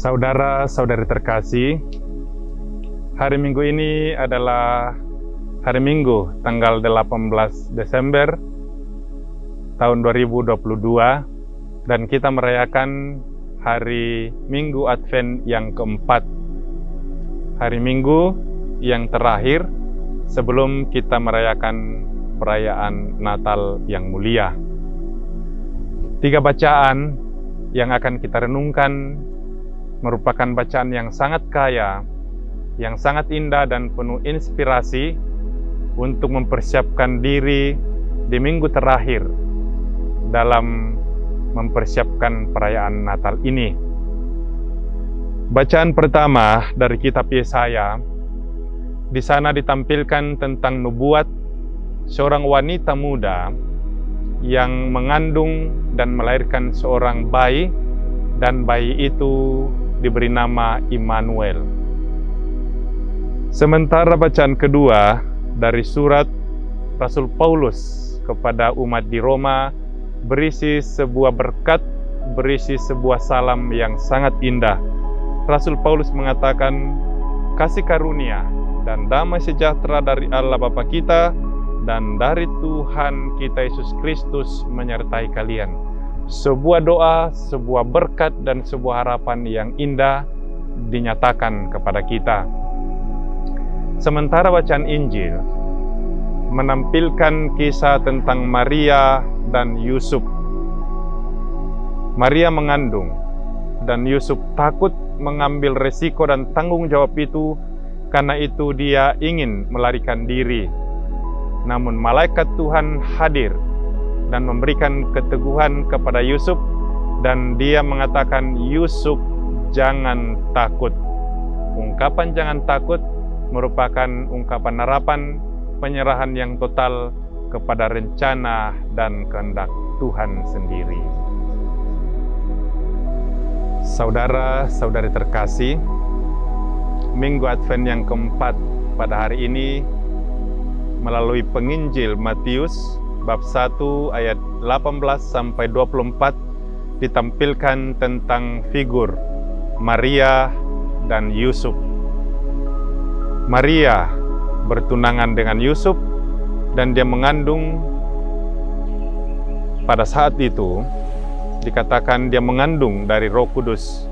Saudara-saudari terkasih, hari Minggu ini adalah hari Minggu tanggal 18 Desember tahun 2022 dan kita merayakan hari Minggu Advent yang keempat. Hari Minggu yang terakhir sebelum kita merayakan perayaan Natal yang mulia. 3 bacaan yang akan kita renungkan merupakan bacaan yang sangat kaya, yang sangat indah dan penuh inspirasi untuk mempersiapkan diri di minggu terakhir dalam mempersiapkan perayaan Natal ini. Bacaan pertama dari kitab Yesaya, di sana ditampilkan tentang nubuat seorang wanita muda yang mengandung dan melahirkan seorang bayi, dan bayi itu diberi nama Immanuel. Sementara bacaan kedua dari surat Rasul Paulus kepada umat di Roma berisi sebuah berkat, berisi sebuah salam yang sangat indah. Rasul Paulus mengatakan, kasih karunia dan damai sejahtera dari Allah Bapa kita dan dari Tuhan kita Yesus Kristus menyertai kalian. Sebuah doa, sebuah berkat dan sebuah harapan yang indah dinyatakan kepada kita. Sementara bacaan Injil menampilkan kisah tentang Maria dan Yusuf. Maria mengandung dan Yusuf takut mengambil resiko dan tanggung jawab itu, karena itu dia ingin melarikan diri. Namun malaikat Tuhan hadir dan memberikan keteguhan kepada Yusuf, dan dia mengatakan, Yusuf, jangan takut. Ungkapan jangan takut merupakan ungkapan harapan, penyerahan yang total kepada rencana dan kehendak Tuhan sendiri. Saudara-saudari terkasih, Minggu Advent yang keempat pada hari ini melalui penginjil Matius bab 1 ayat 18 sampai 24 ditampilkan tentang figur Maria dan Yusuf. Maria bertunangan dengan Yusuf dan dia mengandung. Pada saat itu dikatakan dia mengandung dari Roh Kudus.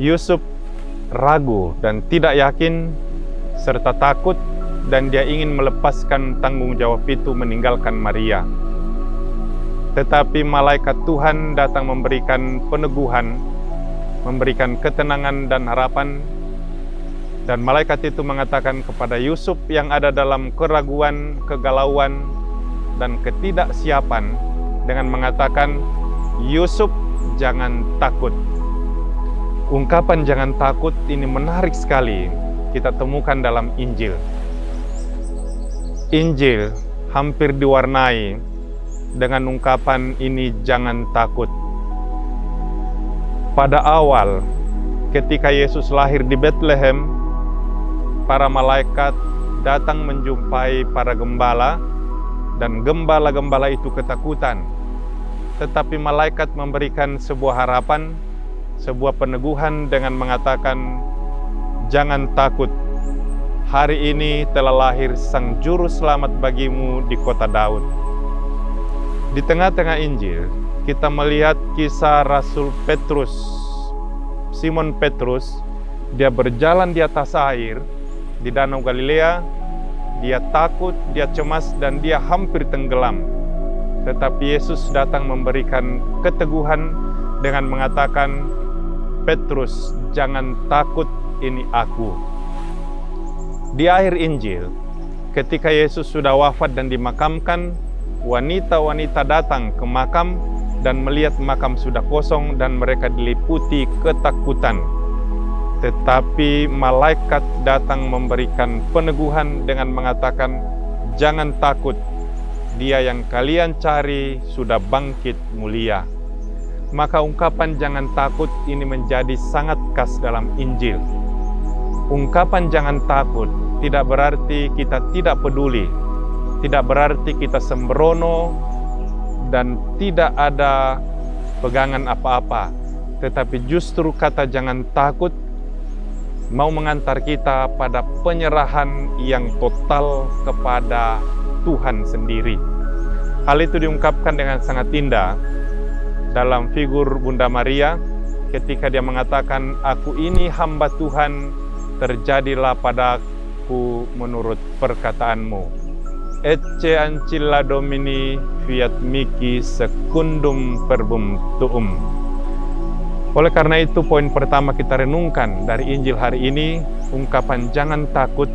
Yusuf ragu dan tidak yakin serta takut, dan dia ingin melepaskan tanggung jawab itu meninggalkan Maria. Tetapi malaikat Tuhan datang memberikan peneguhan, memberikan ketenangan dan harapan, dan malaikat itu mengatakan kepada Yusuf yang ada dalam keraguan, kegalauan, dan ketidaksiapan dengan mengatakan, Yusuf, jangan takut. Ungkapan jangan takut ini menarik sekali kita temukan dalam Injil. Injil hampir diwarnai dengan ungkapan ini jangan takut. Pada awal, ketika Yesus lahir di Bethlehem, para malaikat datang menjumpai para gembala, dan gembala-gembala itu ketakutan. Tetapi malaikat memberikan sebuah harapan, sebuah peneguhan dengan mengatakan, jangan takut. Hari ini telah lahir Sang Juru Selamat bagimu di kota Daud. Di tengah-tengah Injil, kita melihat kisah Rasul Petrus, Simon Petrus. Dia berjalan di atas air di Danau Galilea. Dia takut, dia cemas, dan dia hampir tenggelam. Tetapi Yesus datang memberikan keteguhan dengan mengatakan, Petrus, jangan takut, ini aku. Di akhir Injil, ketika Yesus sudah wafat dan dimakamkan, wanita-wanita datang ke makam dan melihat makam sudah kosong dan mereka diliputi ketakutan. Tetapi malaikat datang memberikan peneguhan dengan mengatakan, jangan takut, dia yang kalian cari sudah bangkit mulia. Maka ungkapan jangan takut ini menjadi sangat khas dalam Injil. Ungkapan jangan takut tidak berarti kita tidak peduli, tidak berarti kita sembrono dan tidak ada pegangan apa-apa. tetapi justru kata jangan takut mau mengantar kita pada penyerahan yang total kepada Tuhan sendiri. Hal itu diungkapkan dengan sangat indah dalam figur Bunda Maria ketika dia mengatakan, "Aku ini hamba Tuhan, terjadilah padaku menurut perkataanmu. Ecce ancilla Domini fiat mihi secundum verbum tuum." Oleh karena itu, poin pertama kita renungkan dari Injil hari ini, ungkapan jangan takut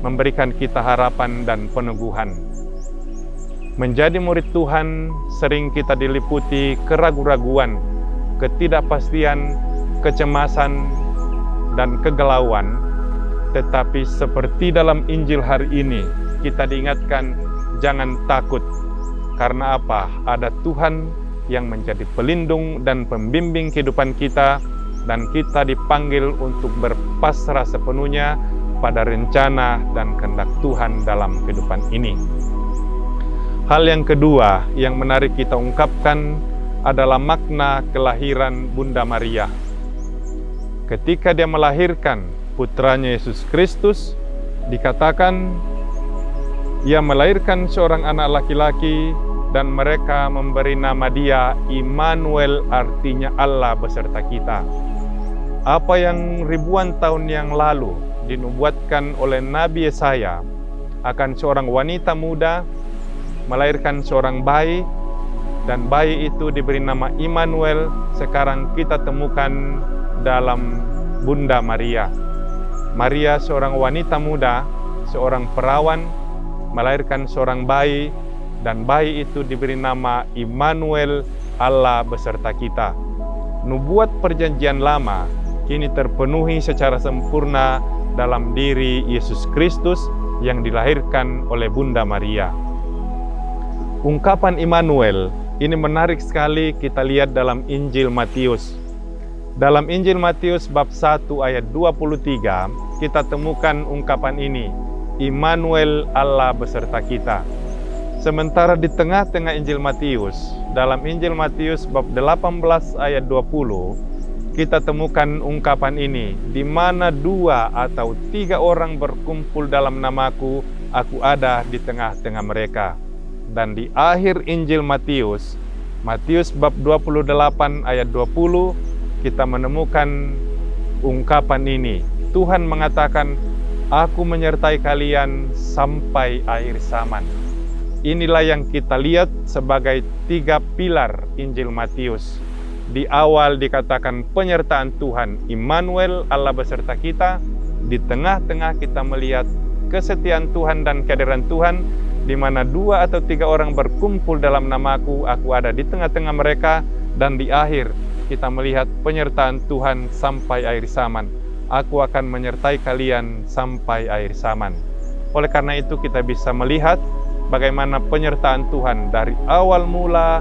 memberikan kita harapan dan peneguhan. Menjadi murid Tuhan sering kita diliputi keraguan-raguan, ketidakpastian, kecemasan, dan kegalauan. Tetapi seperti dalam Injil hari ini, kita diingatkan jangan takut. Karena apa? Ada Tuhan yang menjadi pelindung dan pembimbing kehidupan kita, dan kita dipanggil untuk berpasrah sepenuhnya pada rencana dan kehendak Tuhan dalam kehidupan ini. Hal yang kedua yang menarik kita ungkapkan adalah makna kelahiran Bunda Maria. Ketika dia melahirkan putranya Yesus Kristus, dikatakan ia melahirkan seorang anak laki-laki dan mereka memberi nama dia Immanuel, artinya Allah beserta kita. Apa yang ribuan tahun yang lalu dinubuatkan oleh Nabi Yesaya akan seorang wanita muda melahirkan seorang bayi, dan bayi itu diberi nama Immanuel, sekarang kita temukan dalam Bunda Maria. Maria seorang wanita muda, seorang perawan, melahirkan seorang bayi, dan bayi itu diberi nama Immanuel, Allah beserta kita. Nubuat perjanjian lama kini terpenuhi secara sempurna dalam diri Yesus Kristus yang dilahirkan oleh Bunda Maria. Ungkapan Immanuel ini menarik sekali kita lihat dalam Injil Matius. Dalam Injil Matius bab 1 ayat 23, kita temukan ungkapan ini, Immanuel, Allah beserta kita. Sementara di tengah-tengah Injil Matius, dalam Injil Matius bab 18 ayat 20, kita temukan ungkapan ini, di mana 2 atau 3 orang berkumpul dalam namaku, aku ada di tengah-tengah mereka. Dan di akhir Injil Matius, Matius bab 28 ayat 20, kita menemukan ungkapan ini. Tuhan mengatakan, aku menyertai kalian sampai akhir zaman. Inilah yang kita lihat sebagai 3 pilar Injil Matius. Di awal dikatakan penyertaan Tuhan, Immanuel, Allah beserta kita. Di tengah-tengah kita melihat kesetiaan Tuhan dan kehadiran Tuhan, di mana 2 atau 3 orang berkumpul dalam namaku, aku ada di tengah-tengah mereka. Dan di akhir kita melihat penyertaan Tuhan sampai akhir zaman. Aku akan menyertai kalian sampai akhir zaman. Oleh karena itu kita bisa melihat bagaimana penyertaan Tuhan dari awal mula,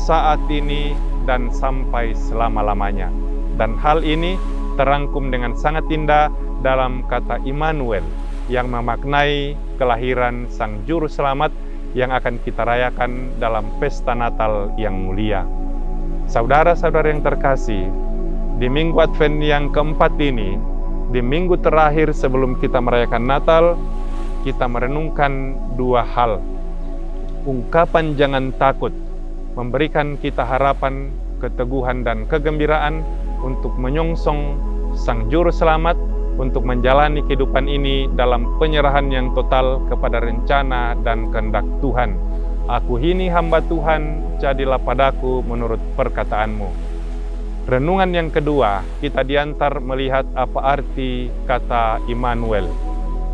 saat ini, dan sampai selama-lamanya. Dan hal ini terangkum dengan sangat indah dalam kata Immanuel, yang memaknai kelahiran Sang Juru Selamat yang akan kita rayakan dalam pesta Natal yang mulia. Saudara-saudara yang terkasih, di Minggu Advent yang keempat ini, di minggu terakhir sebelum kita merayakan Natal, kita merenungkan 2 hal. Ungkapan jangan takut memberikan kita harapan, keteguhan, dan kegembiraan untuk menyongsong Sang Juru Selamat, untuk menjalani kehidupan ini dalam penyerahan yang total kepada rencana dan kehendak Tuhan. Aku ini hamba Tuhan, jadilah padaku menurut perkataanmu. Renungan yang kedua, kita diantar melihat apa arti kata Immanuel.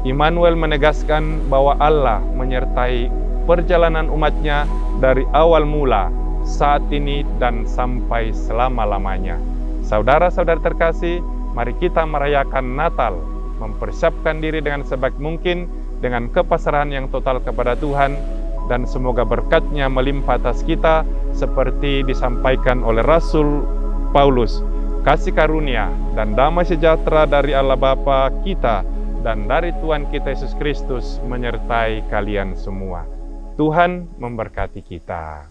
Immanuel menegaskan bahwa Allah menyertai perjalanan umatnya dari awal mula, saat ini, dan sampai selama-lamanya. Saudara-saudara terkasih, mari kita merayakan Natal, mempersiapkan diri dengan sebaik mungkin, dengan kepasrahan yang total kepada Tuhan, dan semoga berkat-Nya melimpah atas kita, seperti disampaikan oleh Rasul Paulus. Kasih karunia dan damai sejahtera dari Allah Bapa kita dan dari Tuhan kita Yesus Kristus menyertai kalian semua. Tuhan memberkati kita.